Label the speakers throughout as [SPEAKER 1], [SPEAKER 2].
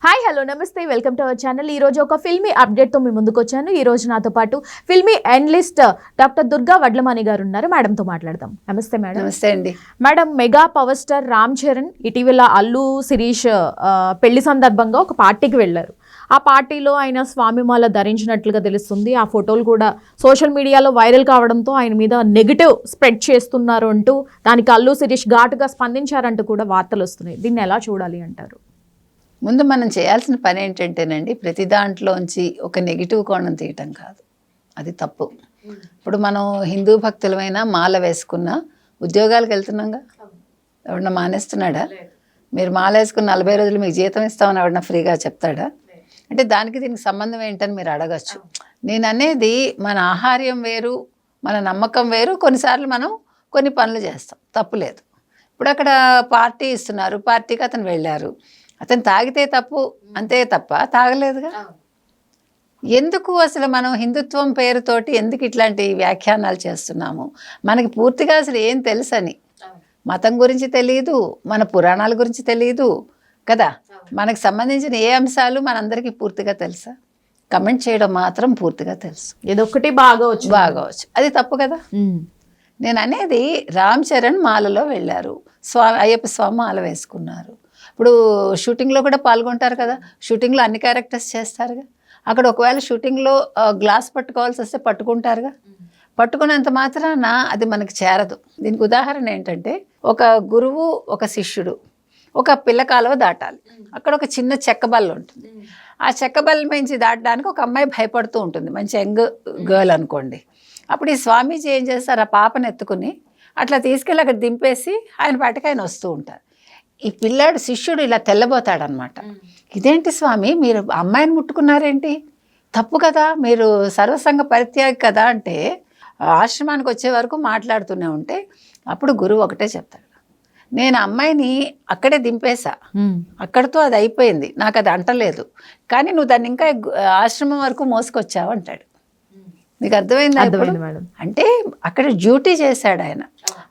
[SPEAKER 1] Hi hello నమస్తే welcome to our channel. ఈ రోజు ఒక ఫిల్మీ అప్డేట్తో మీ ముందుకు వచ్చాను. ఈ రోజు నాతో పాటు ఫిల్మీ అనలిస్ట్ డాక్టర్ దుర్గా వడ్లమాని గారు ఉన్నారు. మేడంతో మాట్లాడదాం. నమస్తే మేడం.
[SPEAKER 2] నమస్తే అండి
[SPEAKER 1] madam, mega power star Ram Charan ఇటీవల అల్లు శిరీష్ పెళ్లి సందర్భంగా ఒక పార్టీకి వెళ్ళారు. ఆ పార్టీలో ఆయన స్వామిమాల ధరించినట్లుగా తెలుస్తుంది. ఆ ఫోటోలు కూడా సోషల్ మీడియాలో వైరల్ కావడంతో ఆయన మీద నెగిటివ్ స్ప్రెడ్ చేస్తున్నారు అంటూ దానికి అల్లు శిరీష్ ఘాటుగా స్పందించారంటూ కూడా వార్తలు వస్తున్నాయి. దీన్ని ఎలా చూడాలి అంటారు?
[SPEAKER 2] ముందు మనం చేయాల్సిన పని ఏంటంటేనండి, ప్రతి దాంట్లోంచి ఒక నెగిటివ్ కోణం తీయటం కాదు, అది తప్పు. ఇప్పుడు మనం హిందూ భక్తులమైనా మాల వేసుకున్నా ఉద్యోగాలకు వెళ్తున్నాగా, ఎవరన్నా మానేస్తున్నాడా? మీరు మాల వేసుకున్న 40 రోజులు మీకు జీతం ఇస్తామని ఎవరన్నా ఫ్రీగా చెప్తాడా? అంటే దానికి దీనికి సంబంధం ఏంటని మీరు అడగచ్చు. నేను అనేది మన ఆహార్యం వేరు, మన నమ్మకం వేరు. కొన్నిసార్లు మనం కొన్ని పనులు చేస్తాం, తప్పులేదు. ఇప్పుడు అక్కడ పార్టీ ఇస్తున్నారు, పార్టీకి అతను వెళ్ళారు. అతను తాగితే తప్పు అంతే తప్ప తాగలేదుగా. ఎందుకు అసలు మనం హిందుత్వం పేరుతోటి ఎందుకు ఇట్లాంటి వ్యాఖ్యానాలు చేస్తున్నాము? మనకి పూర్తిగా అసలు ఏం తెలుసని, మతం గురించి తెలియదు, మన పురాణాల గురించి తెలియదు కదా. మనకు సంబంధించిన ఏ అంశాలు మనందరికీ పూర్తిగా తెలుసా? కమెంట్ చేయడం మాత్రం పూర్తిగా తెలుసు.
[SPEAKER 1] ఏదొక్కటి బాగవచ్చు,
[SPEAKER 2] అది తప్పు కదా. నేను అనేది రామ్ చరణ్ మాలలో వెళ్ళారు, అయ్యప్ప స్వామి మాల వేసుకున్నారు. ఇప్పుడు షూటింగ్లో కూడా పాల్గొంటారు కదా, షూటింగ్లో అన్ని క్యారెక్టర్స్ చేస్తారుగా. అక్కడ ఒకవేళ షూటింగ్లో గ్లాస్ పట్టుకోవాల్సి వస్తే పట్టుకుంటారుగా. పట్టుకున్నంత మాత్రాన అది మనకి చేరదు. దీనికి ఉదాహరణ ఏంటంటే, ఒక గురువు ఒక శిష్యుడు ఒక పిల్ల కాలువ దాటాలి. అక్కడ ఒక చిన్న చెక్క బల్ల ఉంటుంది. ఆ చెక్క బల్ల మించి దాటడానికి ఒక అమ్మాయి భయపడుతూ ఉంటుంది, మంచి యంగ్ గర్ల్ అనుకోండి. అప్పుడు ఈ స్వామీజీ ఏం చేస్తారు, ఆ పాపను ఎత్తుకుని అట్లా తీసుకెళ్ళి అక్కడ దింపేసి ఆయన పాటికి ఆయన వస్తూ ఉంటారు. ఈ పిల్లాడు శిష్యుడు ఇలా తెల్లబోతాడనమాట. ఇదేంటి స్వామి, మీరు అమ్మాయిని ముట్టుకున్నారేంటి? తప్పు కదా, మీరు సర్వసంగ పరిత్యాగి కదా అంటే ఆశ్రమానికి వచ్చే వరకు మాట్లాడుతూనే ఉంటే అప్పుడు గురువు ఒకటే చెప్తాడు, నేను అమ్మాయిని అక్కడే దింపేశా, అక్కడితో అది అయిపోయింది, నాకు అది అంటలేదు, కానీ నువ్వు దాన్ని ఇంకా ఆశ్రమం వరకు మోసుకొచ్చావు అంటాడు. మీకు అర్థమైందా? అంటే అక్కడ డ్యూటీ చేశాడు ఆయన.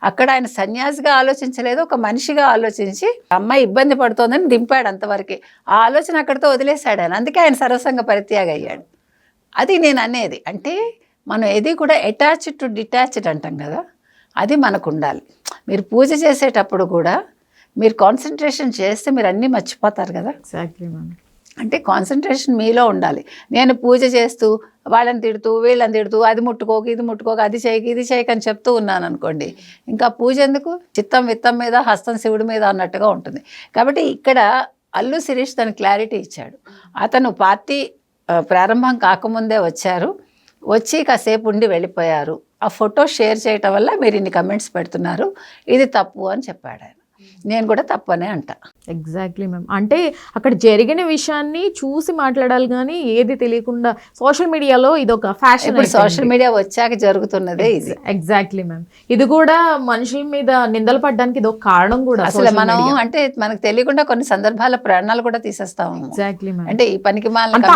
[SPEAKER 2] అక్కడ ఆయన సన్యాసిగా ఆలోచించలేదు, ఒక మనిషిగా ఆలోచించి అమ్మాయి ఇబ్బంది పడుతోందని దింపాడు అంతవరకే. ఆ ఆలోచన అక్కడితో వదిలేశాడు ఆయన. అందుకే ఆయన సర్వసంగ పరిత్యాగి అయ్యాడు. అది నేను అనేది. అంటే మనం ఏది కూడా అటాచ్డ్ టు డిటాచ్డ్ అంటాం కదా, అది మనకు ఉండాలి. మీరు పూజ చేసేటప్పుడు కూడా మీరు కాన్సన్ట్రేషన్ చేస్తే మీరు అన్నీ మర్చిపోతారు కదా.
[SPEAKER 1] Exactly ma'am.
[SPEAKER 2] అంటే కాన్సన్ట్రేషన్ మీలో ఉండాలి. నేను పూజ చేస్తూ వాళ్ళని తిడుతూ వీళ్ళని తిడుతూ అది ముట్టుకోకు ఇది ముట్టుకోకు అది చేయకు ఇది చేయకు అని చెప్తూ ఉన్నాను అనుకోండి, ఇంకా పూజ ఎందుకు? చిత్తం విత్తం మీద హస్తం శివుడి మీద అన్నట్టుగా ఉంటుంది. కాబట్టి ఇక్కడ అల్లు శిరీష్ తను క్లారిటీ ఇచ్చాడు. అతను పార్టీ ప్రారంభం కాకముందే వచ్చారు, వచ్చి కాసేపు ఉండి వెళ్ళిపోయారు. ఆ ఫోటో షేర్ చేయటం వల్ల మీరు ఇన్ని కమెంట్స్ పెడుతున్నారు, ఇది తప్పు అని చెప్పాడు ఆయన. నేను కూడా తప్పనే అంట.
[SPEAKER 1] Exactly ma'am. అంటే అక్కడ జరిగిన విషయాన్ని చూసి మాట్లాడాలి కానీ ఏది తెలియకుండా సోషల్ మీడియాలో ఇది ఒక ఫ్యాషన్.
[SPEAKER 2] ఇప్పుడు సోషల్ మీడియా వచ్చాక జరుగుతున్నదే ఇది.
[SPEAKER 1] Exactly ma'am. ఇది కూడా మనుషుల మీద నిందలు పడడానికి ఇది ఒక కారణం కూడా.
[SPEAKER 2] అసలు మనం అంటే మనకు తెలియకుండా కొన్ని సందర్భాల ప్రాణాలు కూడా తీసేస్తాము.
[SPEAKER 1] Exactly ma'am.
[SPEAKER 2] అంటే ఈ పనికి మాలిన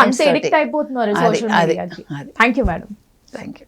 [SPEAKER 1] అయిపోతున్నారు సోషల్ మీడియాకి. Thank you madam.
[SPEAKER 2] Thank you.